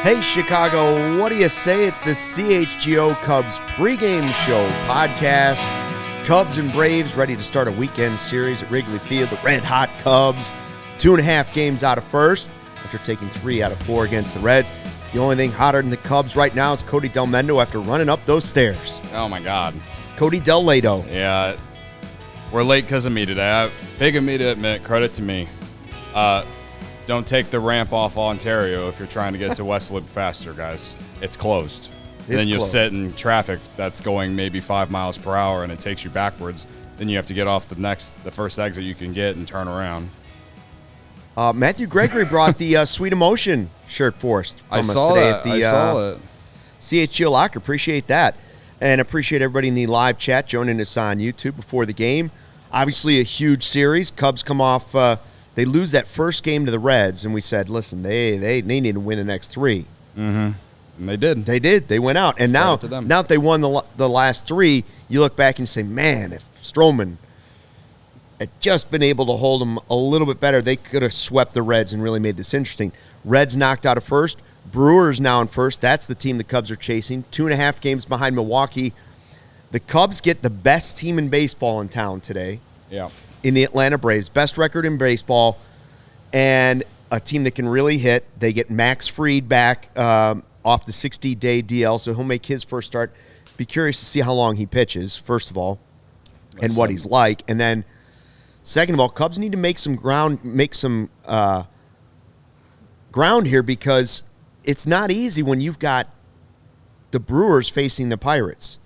Hey, Chicago, what do you say? It's the CHGO Cubs pregame show podcast. Cubs and Braves ready to start a weekend series at Wrigley Field. The red-hot Cubs, 2.5 games out of first after taking 3 out of 4 against the Reds. The only thing hotter than the Cubs right now is Cody Delmendo after running up those stairs. Oh, my God. Cody Delmendo. Yeah, we're late because of me today. Big of me to admit, credit to me. Don't take the ramp off Ontario if you're trying to get to West Loop faster, guys. It's closed. And then you'll sit in traffic that's going maybe 5 miles per hour, and it takes you backwards. Then you have to get off the first exit you can get and turn around. Matthew Gregory brought the Sweet Emotion shirt for us from us today at the I saw it. CHGO Locker. Appreciate that. And appreciate everybody in the live chat joining us on YouTube before the game. Obviously a huge series. Cubs come off they lose that first game to the Reds, and we said, listen, they need to win the next 3. Mm-hmm. And they did. They did. They went out. And now that they won the last 3, you look back and say, man, if Stroman had just been able to hold them a little bit better, they could have swept the Reds and really made this interesting. Reds knocked out of first. Brewers now in first. That's the team the Cubs are chasing. 2.5 games behind Milwaukee. The Cubs get the best team in baseball in town today. Yeah. In the Atlanta Braves. Best record in baseball, and a team that can really hit. They get Max Fried back off the 60-day DL, so he'll make his first start. Be curious to see how long he pitches, first of all, and what he's like. And then, second of all, Cubs need to make some ground here, because it's not easy when you've got the Brewers facing the Pirates.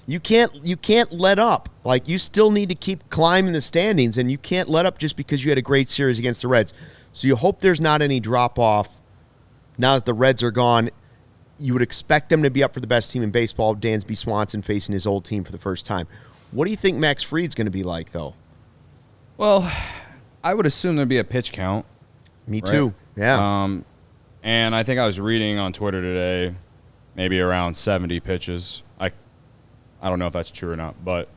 You can't let up. Like, you still need to keep climbing the standings, and you can't let up just because you had a great series against the Reds. So you hope there's not any drop-off now that the Reds are gone. You would expect them to be up for the best team in baseball, Dansby Swanson facing his old team for the first time. What do you think Max Fried's going to be like, though? Well, I would assume there'd be a pitch count. Me too, yeah. And I think I was reading on Twitter today, maybe around 70 pitches. I don't know if that's true or not, but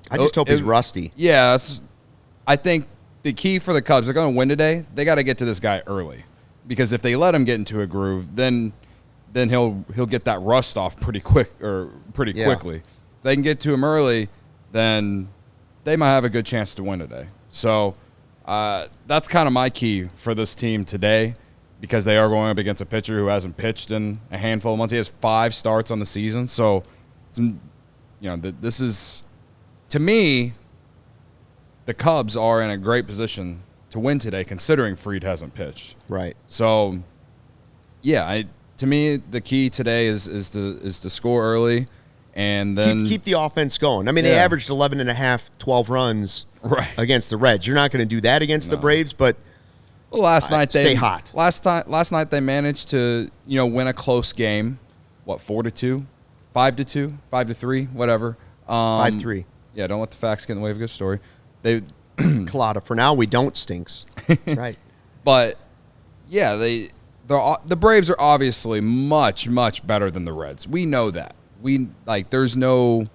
I just hope he's rusty. Yeah, I think the key for the Cubs, they're going to win today. They got to get to this guy early, because if they let him get into a groove, then he'll get that rust off pretty quickly. If they can get to him early, then they might have a good chance to win today. So that's kind of my key for this team today, because they are going up against a pitcher who hasn't pitched in a handful of months. He has 5 starts on the season, so this is, to me, the Cubs are in a great position to win today, considering Fried hasn't pitched. Right. So, yeah, to me, the key today is to score early, and then keep the offense going. I mean, they averaged 11.5, 12 runs against the Reds. You're not going to do that against the Braves, but last night stay hot. Last night they managed to win a close game. What, 4-2? 5-2, 5-3, whatever. 5-3. Yeah, don't let the facts get in the way of a good story. They Colada, for now, we don't stinks. Right. But yeah, the Braves are obviously much, much better than the Reds. We know that. There's no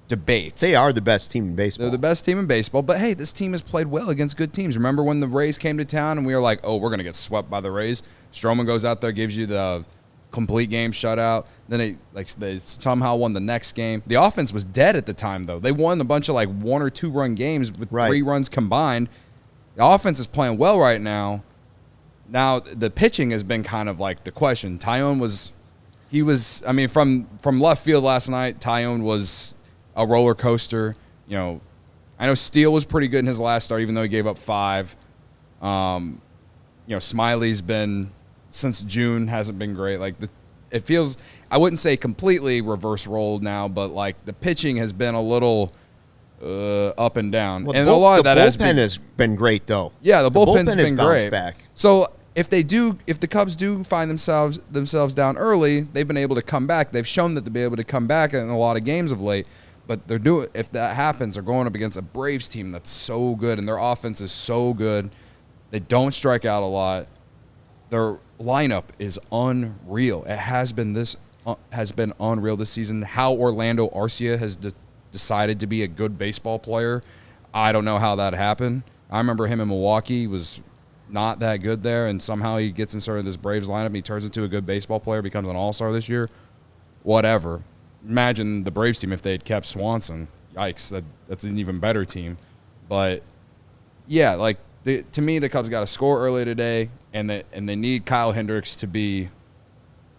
debate. They are the best team in baseball. They're the best team in baseball. But hey, this team has played well against good teams. Remember when the Rays came to town and we were like, oh, we're gonna get swept by the Rays? Stroman goes out there, gives you the complete game shutout. Then they somehow won the next game. The offense was dead at the time, though. They won a bunch of 1 or 2 run games with 3 runs combined. The offense is playing well right now. Now the pitching has been kind of the question. Tyone was from left field last night. Tyone was a roller coaster. I know Steele was pretty good in his last start, even though he gave up 5. Smiley's been, since June, hasn't been great. it feels, I wouldn't say completely reverse rolled now, but like the pitching has been a little up and down. Well, and a lot of that has been great, though. Yeah, the bullpen's been great. Back. So if the Cubs do find themselves down early, they've been able to come back. They've shown that they'll be able to come back in a lot of games of late. But if that happens, they're going up against a Braves team that's so good, and their offense is so good. They don't strike out a lot. Their lineup is unreal. It has been unreal this season. How Orlando Arcia has decided to be a good baseball player, I don't know how that happened. I remember him in Milwaukee was not that good there, and somehow he gets inserted in this Braves lineup, and he turns into a good baseball player, becomes an all-star this year. Whatever. Imagine the Braves team if they had kept Swanson. Yikes, that's an even better team. But, yeah, like, to me, the Cubs got to score early today, and they need Kyle Hendricks to be,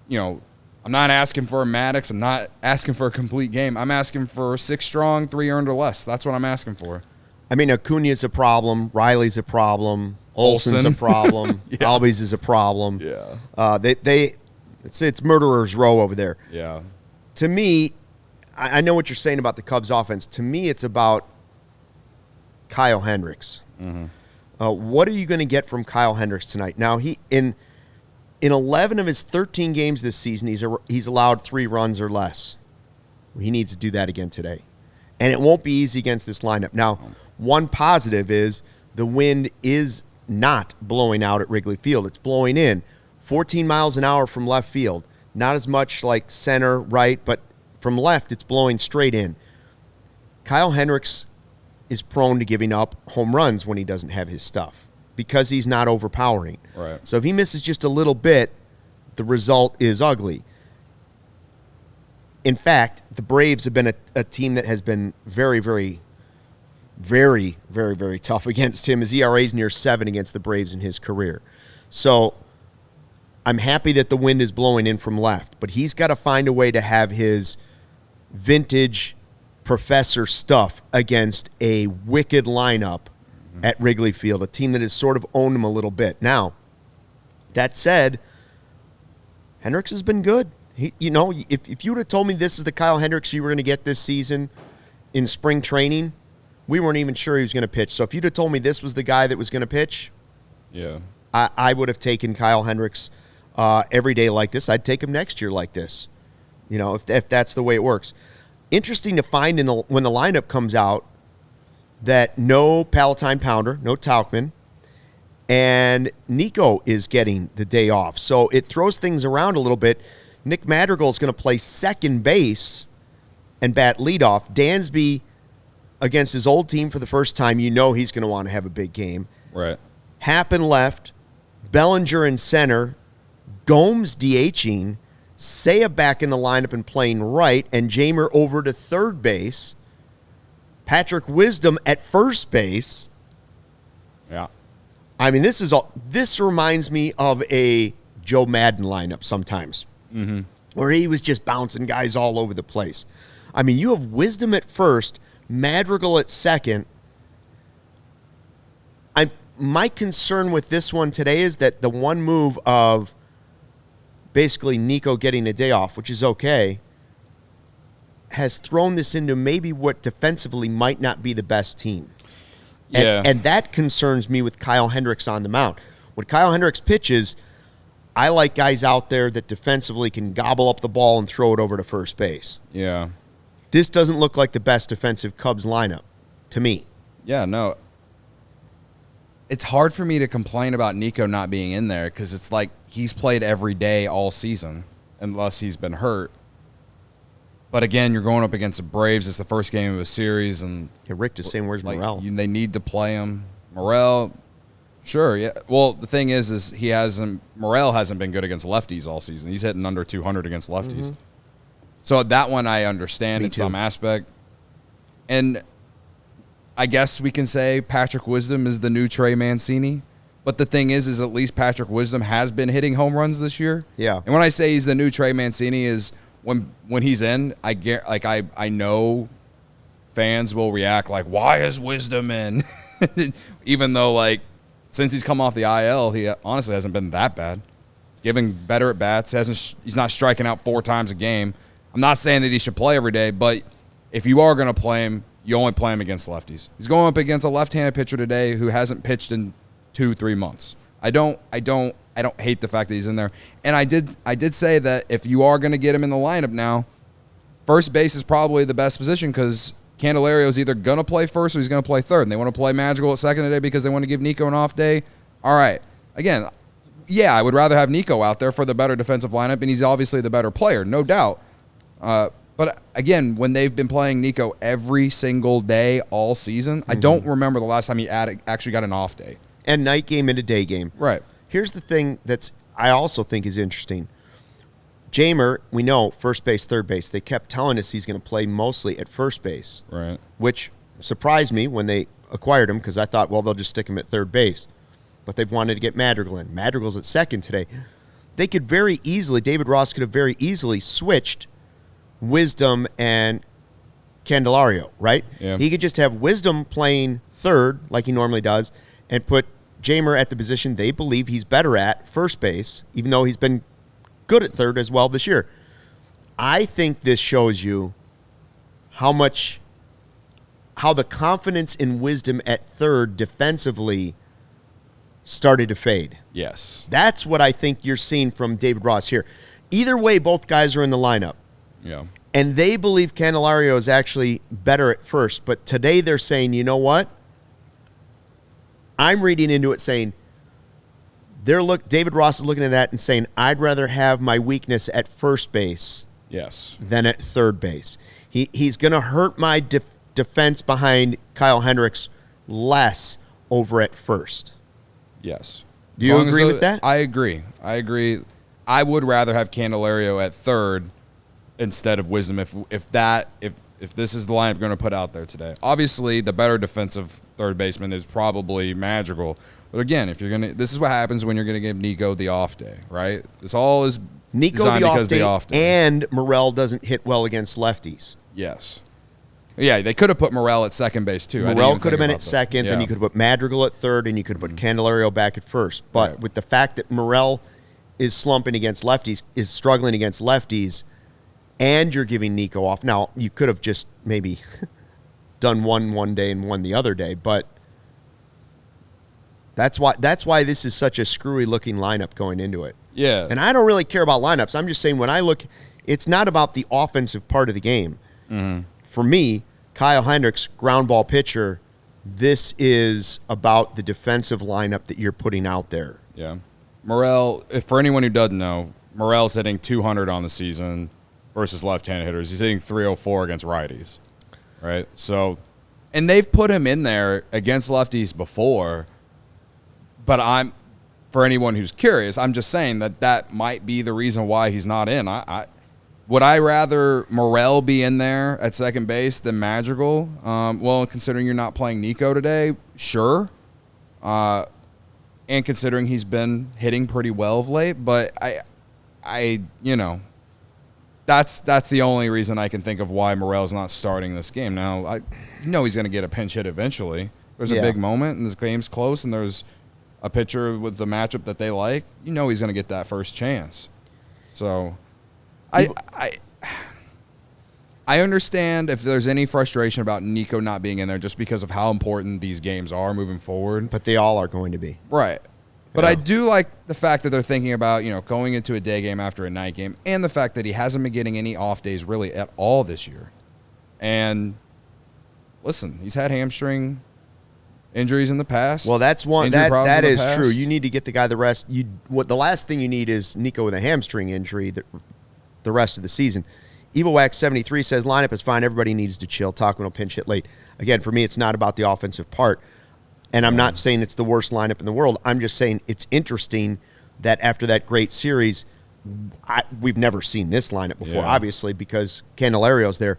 I'm not asking for a Maddox. I'm not asking for a complete game. I'm asking for 6 strong, 3 earned or less. That's what I'm asking for. I mean, Acuna's a problem. Riley's a problem. Olsen's a problem. Yeah. Albies is a problem. Yeah. It's murderer's row over there. Yeah. To me, I know what you're saying about the Cubs offense. To me, it's about Kyle Hendricks. Mm-hmm. What are you going to get from Kyle Hendricks tonight? Now, in 11 of his 13 games this season, he's allowed 3 runs or less. He needs to do that again today. And it won't be easy against this lineup. Now, one positive is the wind is not blowing out at Wrigley Field. It's blowing in 14 miles an hour from left field. Not as much like center, right, but from left, it's blowing straight in. Kyle Hendricks is prone to giving up home runs when he doesn't have his stuff because he's not overpowering. Right. So if he misses just a little bit, the result is ugly. In fact, the Braves have been a team that has been very, very, very, very, very tough against him. His ERA is near 7 against the Braves in his career. So I'm happy that the wind is blowing in from left, but he's got to find a way to have his vintage professor stuff against a wicked lineup at Wrigley Field, a team that has sort of owned him a little bit. Now, that said, Hendricks has been good. If you would have told me this is the Kyle Hendricks you were going to get this season in spring training, we weren't even sure he was going to pitch. So if you'd have told me this was the guy that was going to pitch, yeah, I would have taken Kyle Hendricks every day like this. I'd take him next year like this, if that's the way it works. Interesting to find when the lineup comes out that no Palatine Pounder, no Tauchman, and Nico is getting the day off. So it throws things around a little bit. Nick Madrigal is going to play second base and bat leadoff. Dansby against his old team for the first time. He's going to want to have a big game. Right. Happen left, Bellinger in center, Gomes DHing, Seiya back in the lineup and playing right, and Jamer over to third base, Patrick Wisdom at first base. Yeah. I mean, this reminds me of a Joe Madden lineup sometimes, where he was just bouncing guys all over the place. I mean, you have Wisdom at first, Madrigal at second. My concern with this one today is that the one move of basically Nico getting a day off, which is okay, has thrown this into maybe what defensively might not be the best team. Yeah. And that concerns me with Kyle Hendricks on the mound. When Kyle Hendricks pitches, I like guys out there that defensively can gobble up the ball and throw it over to first base. Yeah. This doesn't look like the best defensive Cubs lineup to me. Yeah, no. It's hard for me to complain about Nico not being in there because it's like he's played every day all season unless he's been hurt. But again, you're going up against the Braves. It's the first game of a series, and Rick is saying, "Where's Morel?" They need to play him. Morel, sure, yeah. Well, the thing is Morel hasn't been good against lefties all season. He's hitting under 200 against lefties. Mm-hmm. So that one I understand in some aspect, and I guess we can say Patrick Wisdom is the new Trey Mancini. But the thing is at least Patrick Wisdom has been hitting home runs this year. Yeah. And when I say he's the new Trey Mancini is when he's in, I know fans will react like, why is Wisdom in? Even though, since he's come off the IL, he honestly hasn't been that bad. He's giving better at bats. He's not striking out 4 times a game. I'm not saying that he should play every day, but if you are going to play him, you only play him against lefties. He's going up against a left-handed pitcher today who hasn't pitched in 2-3 months. I don't hate the fact that he's in there. And I did say that if you are going to get him in the lineup now, first base is probably the best position because Candelario is either going to play first or he's going to play third. And they want to play Madrigal at second today because they want to give Nico an off day. All right. Again, yeah, I would rather have Nico out there for the better defensive lineup, and he's obviously the better player, no doubt. But again, when they've been playing Nico every single day all season, I don't remember the last time he actually got an off day. And night game into day game. Right. Here's the thing I also think is interesting. Jamer, we know, first base, third base. They kept telling us he's going to play mostly at first base. Right. Which surprised me when they acquired him because I thought, well, they'll just stick him at third base. But they've wanted to get Madrigal in. Madrigal's at second today. They could very easily, David Ross could have very easily switched Wisdom and Candelario, right? Yeah. He could just have Wisdom playing third like he normally does and put Jamer at the position they believe he's better at, first base, even though he's been good at third as well this year. I think this shows you how the confidence in Wisdom at third defensively started to fade. Yes. That's what I think you're seeing from David Ross here. Either way, both guys are in the lineup. Yeah. And they believe Candelario is actually better at first. But today they're saying, you know what? I'm reading into it saying, David Ross is looking at that and saying, I'd rather have my weakness at first base than at third base. He's going to hurt my defense behind Kyle Hendricks less over at first. Yes. Do you agree with that? I agree. I would rather have Candelario at third instead of Wisdom if this is the lineup going to put out there today. Obviously, the better defensive third baseman is probably Madrigal. But again, this is what happens when you're going to give Nico the off day, right? This all is Nico designed because the off day. And Morel doesn't hit well against lefties. Yes. Yeah, they could have put Morel at second base too. Morel could have been at second, then you could have put Madrigal at third, and you could have put Candelario back at first. But with the fact that Morel is slumping against lefties, is struggling against lefties, and you're giving Nico off. Now, you could have just maybe done one day and one the other day, but that's why this is such a screwy-looking lineup going into it. Yeah. And I don't really care about lineups. I'm just saying when I look, it's not about the offensive part of the game. Mm-hmm. For me, Kyle Hendricks, ground ball pitcher, this is about the defensive lineup that you're putting out there. Yeah. Morel, for anyone who doesn't know, Morel's hitting 200 on the season versus left-handed hitters. He's hitting 304 against righties, right? So, and they've put him in there against lefties before, but for anyone who's curious, I'm just saying that might be the reason why he's not in. Would I rather Morel be in there at second base than Madrigal? Well, considering you're not playing Nico today, sure. And considering he's been hitting pretty well of late, but that's the only reason I can think of why Morel's not starting this game. Now, he's going to get a pinch hit eventually. There's a big moment, and this game's close, and there's a pitcher with the matchup that they like. He's going to get that first chance. So I understand if there's any frustration about Nico not being in there just because of how important these games are moving forward. But they all are going to be. Right. But I do like the fact that they're thinking about, going into a day game after a night game, and the fact that he hasn't been getting any off days really at all this year. And listen, he's had hamstring injuries in the past. Well, that's one that is true. You need to get the guy the rest. The last thing you need is Nico with a hamstring injury the rest of the season. EvilWax73 says lineup is fine. Everybody needs to chill. Talkman will pinch hit late. Again, for me, it's not about the offensive part. And I'm not saying it's the worst lineup in the world. I'm just saying it's interesting that after that great series, we've never seen this lineup before, obviously, because Candelario's there.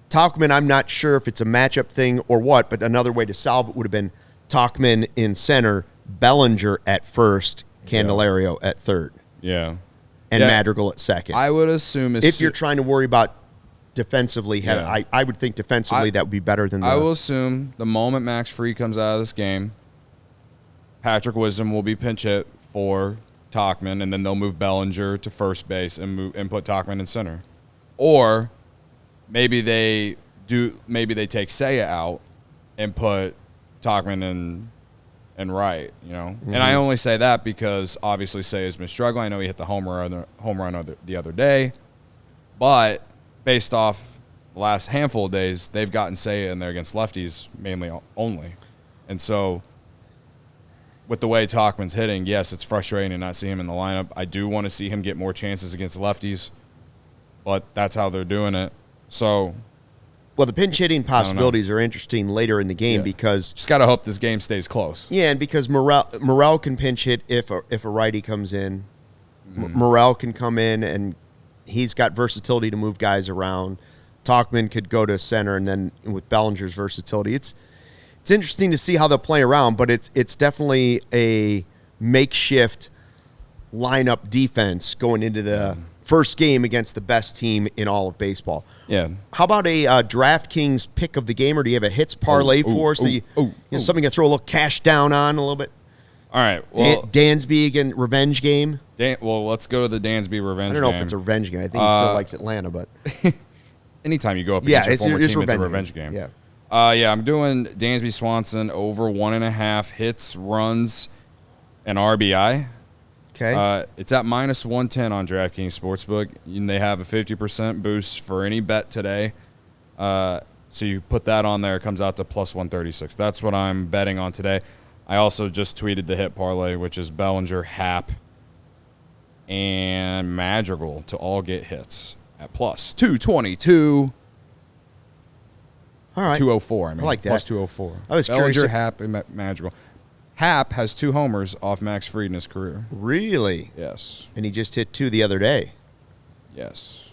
Talkman, I'm not sure if it's a matchup thing or what, but another way to solve it would have been Talkman in center, Bellinger at first, Candelario at third. Yeah. And Madrigal at second. I would assume if you're trying to worry about defensively, I would think defensively that would be better than I will assume the moment Max Fried comes out of this game, Patrick Wisdom will be pinch hit for Tauchman, and then they'll move Bellinger to first base and put Tauchman in center. Or maybe they take Seiya out and put Tauchman in right, you know. Mm-hmm. And I only say that because obviously Seiya's been struggling. I know he hit the home run the other day, but based off the last handful of days, they've gotten Seiya in there against lefties mainly only. And so with the way Tauchman's hitting, yes, it's frustrating to not see him in the lineup. I do want to see him get more chances against lefties, but that's how they're doing it. So, well, the pinch hitting possibilities are interesting later in the game because just got to hope this game stays close. Yeah, and because Morel can pinch hit if a righty comes in. Morel can come in, and he's got versatility to move guys around. Tauchman could go to center, and then with Bellinger's versatility, it's interesting to see how they'll play around, but it's definitely a makeshift lineup defense going into the first game against the best team in all of baseball. Yeah. How about a DraftKings pick of the game, or do you have a hits parlay for us? Something to throw a little cash down on a little bit? All right. Well, Dansby again, revenge game. Let's go to the Dansby revenge game. I don't know if it's a revenge game. I think he still likes Atlanta, but anytime you go up against your former team, it's a revenge game. Yeah. I'm doing Dansby Swanson over 1.5 hits, runs, and RBI. Okay. It's at -110 on DraftKings Sportsbook. And they have a 50% boost for any bet today. So you put that on there, it comes out to +136. That's what I'm betting on today. I also just tweeted the hit parlay, which is Bellinger, Happ, and Madrigal to all get hits at +222. All right. 204. I like that. +204. I was Bellinger, curious. Happ, and Madrigal. Happ has 2 homers off Max Fried in his career. Really? Yes. And he just hit 2 the other day. Yes.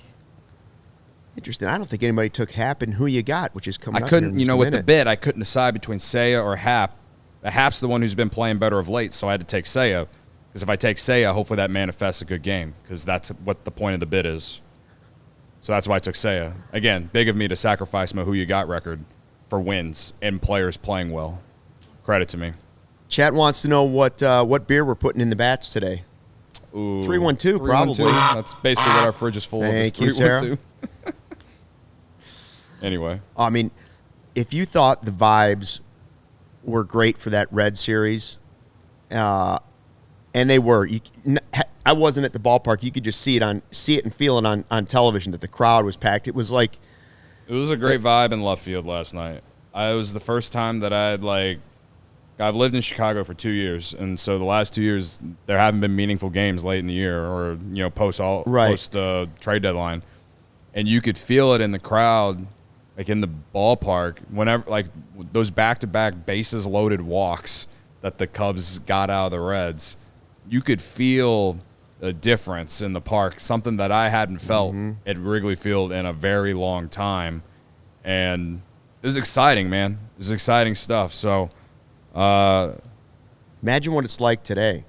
Interesting. I don't think anybody took Happ and who you got, which is coming up. I couldn't, with the bid, I couldn't decide between Seiya or Happ. Happ's the one who's been playing better of late, so I had to take Seiya. Because if I take Seiya, hopefully that manifests a good game, because that's what the point of the bid is. So that's why I took Seiya. Again, big of me to sacrifice my who you got record for wins and players playing well. Credit to me. Chat wants to know what beer we're putting in the bats today. Ooh, 312, probably. 312. That's basically what our fridge is full of. Thank you, Sarah. Anyway. I mean, if you thought the vibes were great for that Red Series, and they were. I wasn't at the ballpark. You could just see it and feel it on television that the crowd was packed. It was like it was a great vibe in left field last night. It was the first time that I've lived in Chicago for 2 years, and so the last 2 years there haven't been meaningful games late in the year or post trade deadline, and you could feel it in the crowd, like in the ballpark, whenever like those back-to-back bases loaded walks that the Cubs got out of the Reds. You could feel a difference in the park, something that I hadn't felt at Wrigley Field in a very long time. And it was exciting, man. It was exciting stuff. So imagine what it's like today.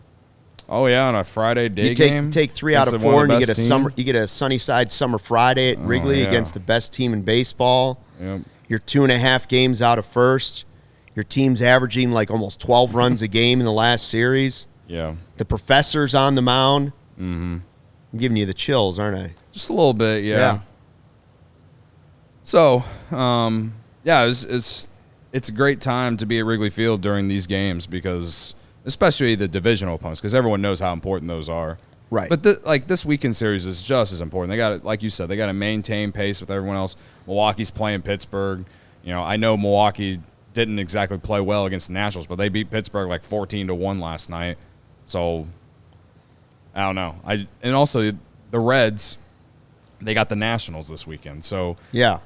Oh yeah, on a Friday day you game. Take 3 out of 4 and you get a sunny side summer Friday at Wrigley against the best team in baseball. Yep. You're 2.5 games out of first. Your team's averaging like almost 12 runs a game in the last series. Yeah. The professor's on the mound. Mm-hmm. I'm giving you the chills, aren't I? Just a little bit, yeah. So, it's a great time to be at Wrigley Field during these games because, especially the divisional opponents, because everyone knows how important those are. Right. But this weekend series is just as important. They got to, like you said, they got to maintain pace with everyone else. Milwaukee's playing Pittsburgh. I know Milwaukee didn't exactly play well against the Nationals, but they beat Pittsburgh like 14-1 last night. So I don't know. And also the Reds, they got the Nationals this weekend. So yeah,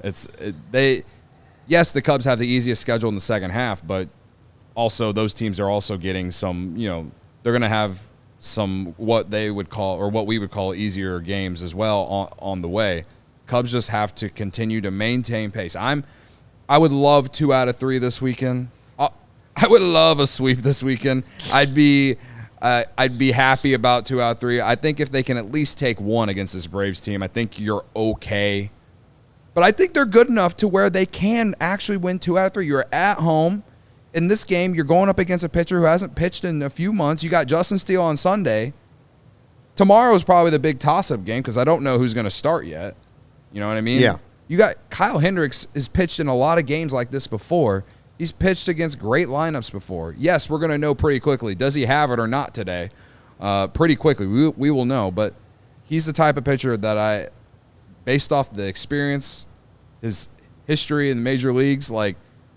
yes, the Cubs have the easiest schedule in the second half, but also those teams are also getting some, they're going to have some what we would call easier games as well on the way. Cubs just have to continue to maintain pace. I would love 2 out of 3 this weekend. I would love a sweep this weekend. I'd be happy about 2 out of 3. I think if they can at least take 1 against this Braves team, I think you're okay. But I think they're good enough to where they can actually win 2 out of 3. You're at home. In this game, you're going up against a pitcher who hasn't pitched in a few months. You got Justin Steele on Sunday. tomorrow's probably the big toss-up game because I don't know who's going to start yet. You know what I mean? Yeah. You got Kyle Hendricks has pitched in a lot of games like this before. He's pitched against great lineups before. Yes, we're going to know pretty quickly. Does he have it or not today? Pretty quickly. We will know. But he's the type of pitcher that based off the experience, his history in the major leagues, like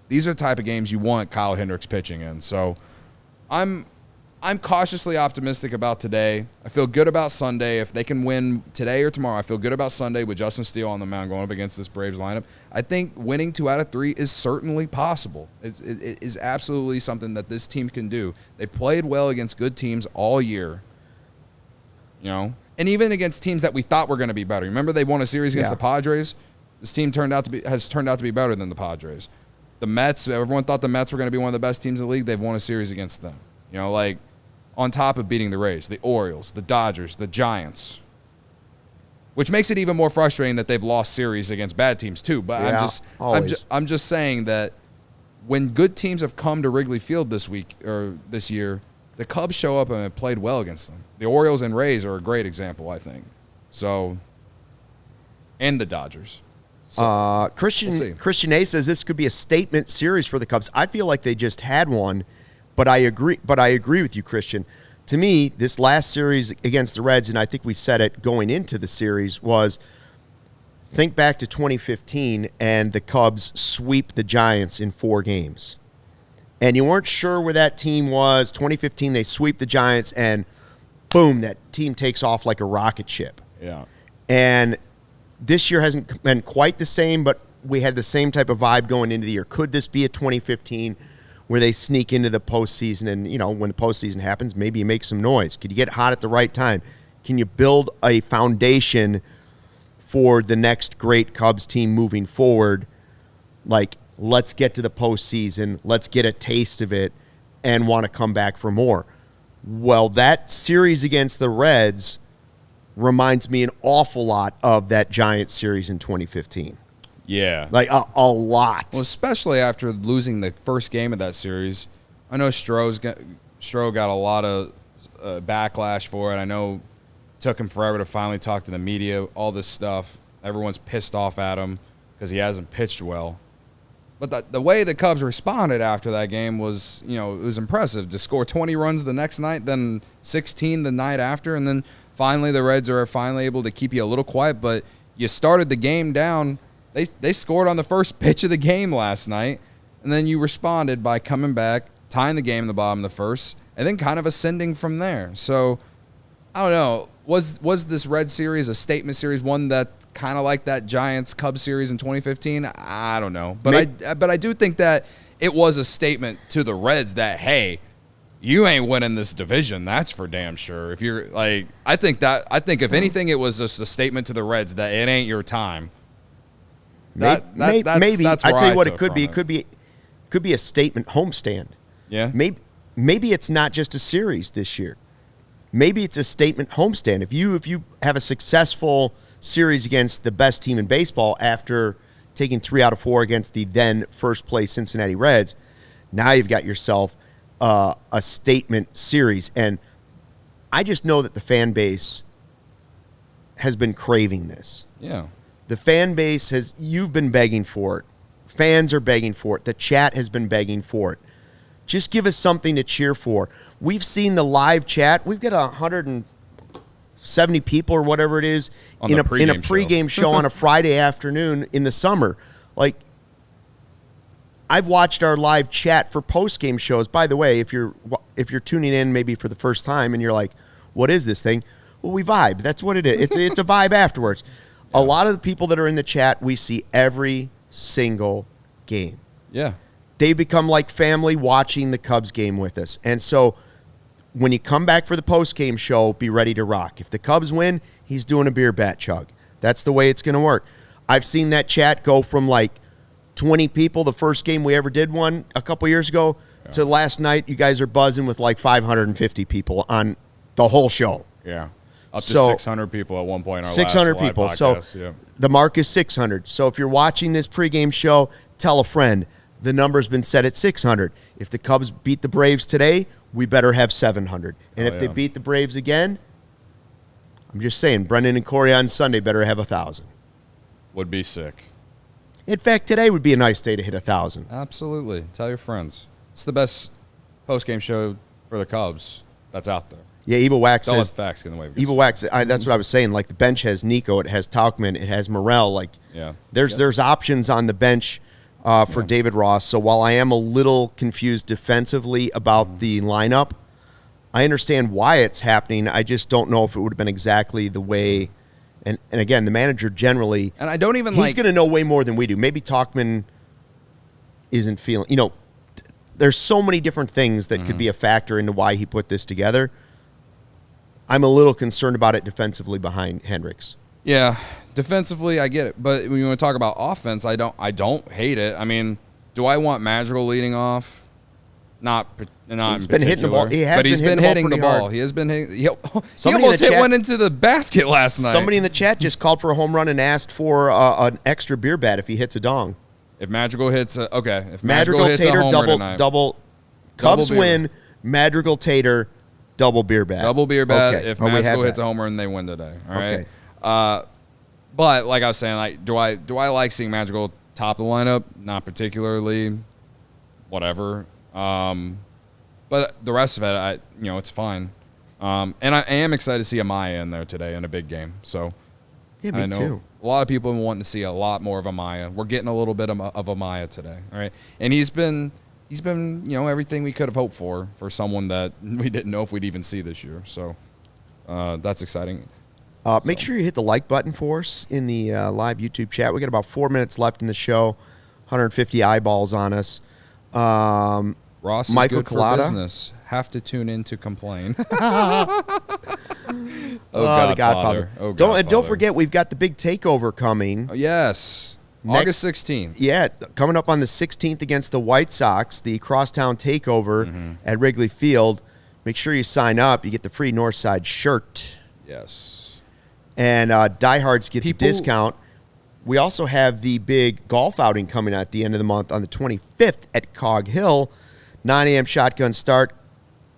these are the type of games you want Kyle Hendricks pitching in. So I'm cautiously optimistic about today. I feel good about Sunday. If they can win today or tomorrow, I feel good about Sunday with Justin Steele on the mound going up against this Braves lineup. I think winning 2 out of 3 is certainly possible. It is absolutely something that this team can do. They've played well against good teams all year, and even against teams that we thought were going to be better. Remember they won a series against the Padres? This team has turned out to be better than the Padres. The Mets, everyone thought the Mets were going to be one of the best teams in the league. They've won a series against them. On top of beating the Rays, the Orioles, the Dodgers, the Giants, which makes it even more frustrating that they've lost series against bad teams too. But I'm just saying that when good teams have come to Wrigley Field this year, the Cubs show up and have played well against them. The Orioles and Rays are a great example, I think. So, and the Dodgers. So, Christian A says this could be a statement series for the Cubs. I feel like they just had one. But I agree with you, Christian. To me, this last series against the Reds, and I think we said it going into the series, was think back to 2015 and the Cubs sweep the Giants in 4 games. And you weren't sure where that team was. 2015, they sweep the Giants, and boom, that team takes off like a rocket ship. Yeah. And this year hasn't been quite the same, but we had the same type of vibe going into the year. Could this be a 2015 where they sneak into the postseason and, when the postseason happens, maybe you make some noise? Could you get hot at the right time? Can you build a foundation for the next great Cubs team moving forward? Like, let's get to the postseason, let's get a taste of it, and want to come back for more. Well, that series against the Reds reminds me an awful lot of that Giants series in 2015. Yeah. Like a lot. Well, especially after losing the first game of that series. I know Stroh got a lot of backlash for it. I know it took him forever to finally talk to the media, all this stuff. Everyone's pissed off at him because he hasn't pitched well. But the way the Cubs responded after that game was, it was impressive. To score 20 runs the next night, then 16 the night after, and then finally the Reds are finally able to keep you a little quiet. But you started the game down. They scored on the first pitch of the game last night, and then you responded by coming back, tying the game in the bottom of the first, and then kind of ascending from there. So, I don't know. Was this Red series a statement series, one that kind of like that Giants-Cubs series in 2015? I don't know. But I do think that it was a statement to the Reds that, hey, you ain't winning this division. That's for damn sure. If you're like, I think if anything, it was just a statement to the Reds that it ain't your time. Maybe that's I tell you what it it could be. It could be a statement homestand. Yeah. Maybe it's not just a series this year. Maybe it's a statement homestand. If you have a successful series against the best team in baseball after taking 3 out of 4 against the then first place Cincinnati Reds, now you've got yourself a statement series. And I just know that the fan base has been craving this. Yeah. The fan base you've been begging for it. Fans are begging for it. The chat has been begging for it. Just give us something to cheer for. We've seen the live chat. We've got 170 people or whatever it is in a pregame show on a Friday afternoon in the summer. Like, I've watched our live chat for postgame shows. By the way, if you're tuning in maybe for the first time and you're like, what is this thing? Well, we vibe. That's what it is. It's a vibe afterwards. A lot of the people that are in the chat, we see every single game. Yeah. They become like family watching the Cubs game with us. And so when you come back for the post-game show, be ready to rock. If the Cubs win, he's doing a beer bat chug. That's the way it's going to work. I've seen that chat go from like 20 people the first game we ever did one a couple years ago to last night. You guys are buzzing with like 550 people on the whole show. Yeah. Up to 600 people at one point. 600 people. Podcast, so the mark is 600. So if you're watching this pregame show, tell a friend. The number's been set at 600. If the Cubs beat the Braves today, we better have 700. And if they beat the Braves again, I'm just saying, Brendan and Corey on Sunday better have 1,000. Would be sick. In fact, today would be a nice day to hit 1,000. Absolutely. Tell your friends. It's the best post-game show for the Cubs that's out there. Yeah, Evil Wax Don't let says. facts get in the way. Evil Wax. That's what I was saying. Like the bench has Nico, it has Tauchman, it has Morel. Like, there's options on the bench for David Ross. So while I am a little confused defensively about the lineup, I understand why it's happening. I just don't know if it would have been exactly the way. And again, the manager generally, and I don't even he's going to know way more than we do. Maybe Tauchman isn't feeling. There's so many different things that could be a factor into why he put this together. I'm a little concerned about it defensively behind Hendricks. Yeah, defensively, I get it. But when you want to talk about offense, I don't hate it. I mean, do I want Madrigal leading off? Not he's been hitting the ball. He's been hitting the ball. He has been hitting. He almost hit one into the basket last night. Somebody in the chat just called for a home run and asked for an extra beer bat if he hits a dong. If Madrigal hits if Madrigal hits Tater a homer tonight, double Cubs win. Madrigal Tater double beer bat. Double beer bat. Okay. If Madrigal hits a homer and they win today. All right. Okay. But like I was saying, like do I like seeing Madrigal top the lineup? Not particularly. Whatever. But the rest of it, it's fine. And I am excited to see Amaya in there today in a big game. So yeah, me too. A lot of people want to see a lot more of Amaya. We're getting a little bit of Amaya today. All right. And he's been everything we could have hoped for someone that we didn't know if we'd even see this year. So that's exciting. Make sure you hit the like button for us in the live YouTube chat. We got about 4 minutes left in the show. 150 eyeballs on us. Ross is Michael good Collada. For business. Have to tune in to complain. The Godfather. Don't forget, we've got the big takeover coming. Oh, yes. August 16th. Yeah, it's coming up on the 16th against the White Sox, the crosstown takeover at Wrigley Field. Make sure you sign up. You get the free Northside shirt. Yes. And diehards get the discount. We also have the big golf outing coming at the end of the month on the 25th at Cog Hill. 9 a.m. shotgun start.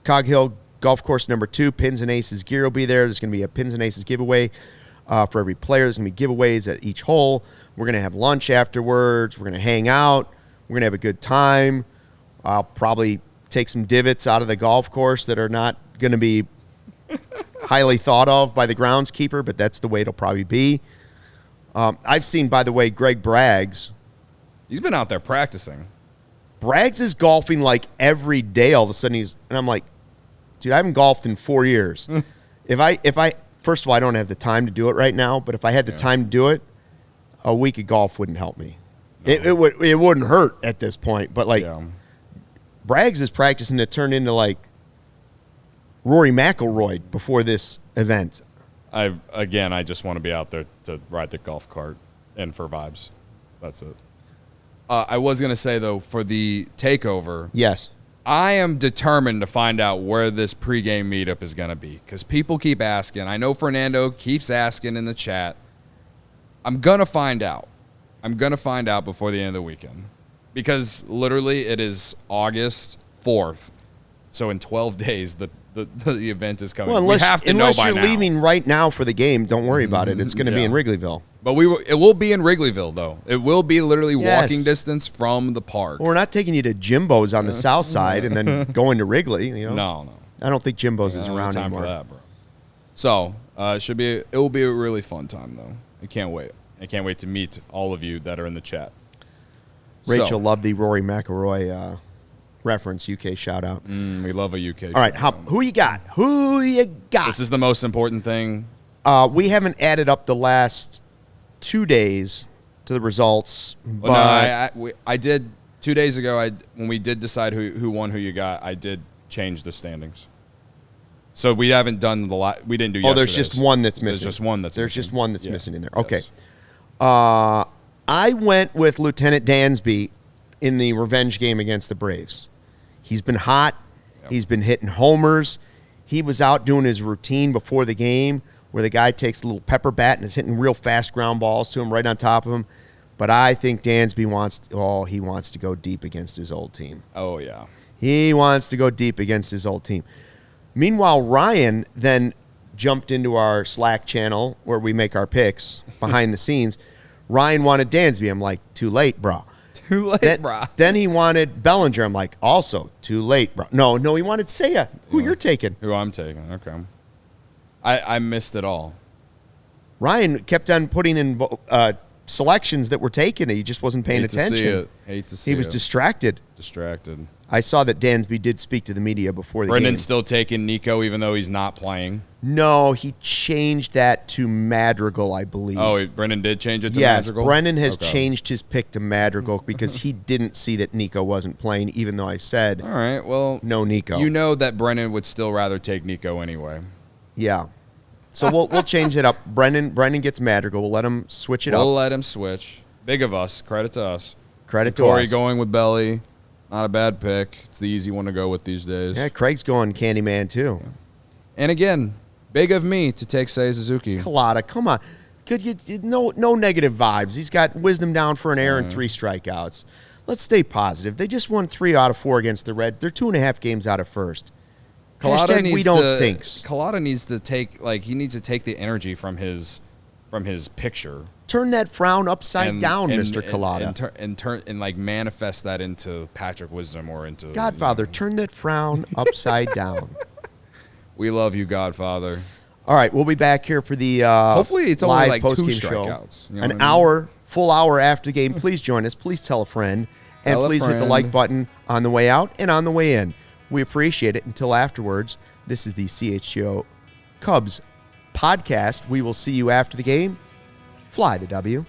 Cog Hill Golf Course number 2. Pins and Aces gear will be there. There's going to be a Pins and Aces giveaway for every player. There's going to be giveaways at each hole. We're going to have lunch afterwards. We're going to hang out. We're going to have a good time. I'll probably take some divots out of the golf course that are not going to be highly thought of by the groundskeeper, but that's the way it'll probably be. I've seen, by the way, Greg Braggs. He's been out there practicing. Braggs is golfing like every day. All of a sudden, and I'm like, dude, I haven't golfed in 4 years. If I, first of all, I don't have the time to do it right now. But if I had the time to do it, a week of golf wouldn't help me. No. It wouldn't hurt at this point. But Braggs is practicing to turn into like Rory McIlroy before this event. I just want to be out there to ride the golf cart and for vibes. That's it. I was going to say, though, for the takeover, yes, I am determined to find out where this pregame meetup is going to be because people keep asking. I know Fernando keeps asking in the chat. I'm going to find out. I'm going to find out before the end of the weekend because literally it is August 4th. So in 12 days, the event is coming. Well, we have to know by you're now. leaving right now for the game, don't worry about it. It's going to be in Wrigleyville. But it will be in Wrigleyville, though. It will be literally walking distance from the park. Well, we're not taking you to Jimbo's on the south side and then going to Wrigley. No. I don't think Jimbo's is around time anymore. For that, bro. So it will be a really fun time, though. I can't wait. I can't wait to meet all of you that are in the chat. Rachel loved the Rory McIlroy reference, UK shout out. We love a UK. All right, who you got? Who you got? This is the most important thing. We haven't added up the last 2 days to the results. But no, I did 2 days ago. When we did decide who won, who you got, I did change the standings. So we haven't done we didn't do. Oh, there's just one that's missing. There's just one that's. There's just one that's missing in there. Okay. Yes. I went with Lieutenant Dansby in the revenge game against the Braves. He's been hot. Yep. He's been hitting homers. He was out doing his routine before the game where the guy takes a little pepper bat and is hitting real fast ground balls to him right on top of him. But I think Dansby wants to go deep against his old team. Oh, yeah. He wants to go deep against his old team. Meanwhile, Ryan then jumped into our Slack channel where we make our picks behind the scenes. Ryan wanted Dansby. I'm like, too late, bro. Too late, bro. Then he wanted Bellinger. I'm like, also too late, bro. No, he wanted Seiya. Who you're taking? Who I'm taking. Okay. I missed it all. Ryan kept on putting in selections that were taken. He just wasn't paying attention. Hate to see it. He was distracted. I saw that Dansby did speak to the media before the game. Brendan's still taking Nico even though he's not playing. No, he changed that to Madrigal, I believe. Oh, Brendan did change it to Yes, Madrigal? Brendan has changed his pick to Madrigal because he didn't see that Nico wasn't playing, even though I said, all right, well, no Nico. You know that Brendan would still rather take Nico anyway. Yeah. So we'll change it up. Brendan gets Madrigal. We'll let him switch it up. We'll let him switch. Big of us. Credit to us. Credit to Corey us. going with Belly. Not a bad pick. It's the easy one to go with these days. Yeah, Craig's going Candyman too. Yeah. And again, big of me to take Seiya Suzuki. Collada, come on. No negative vibes. He's got Wisdom down for an error and 3 strikeouts. Let's stay positive. They just won 3 out of 4 against the Reds. They're 2.5 games out of first. We don't stinks. Collada needs to take the energy from his picture. Turn that frown upside down, Mr. Collada. And manifest that into Patrick Wisdom or into Godfather. Turn that frown upside down. We love you, Godfather. All right, we'll be back here for the hopefully it's only live like 2 postgame strikeouts. show. An hour, full hour after the game. Please join us. Please tell a friend. And please hit the like button on the way out and on the way in. We appreciate it. Until afterwards, this is the CHGO Cubs podcast. We will see you after the game. Fly the W.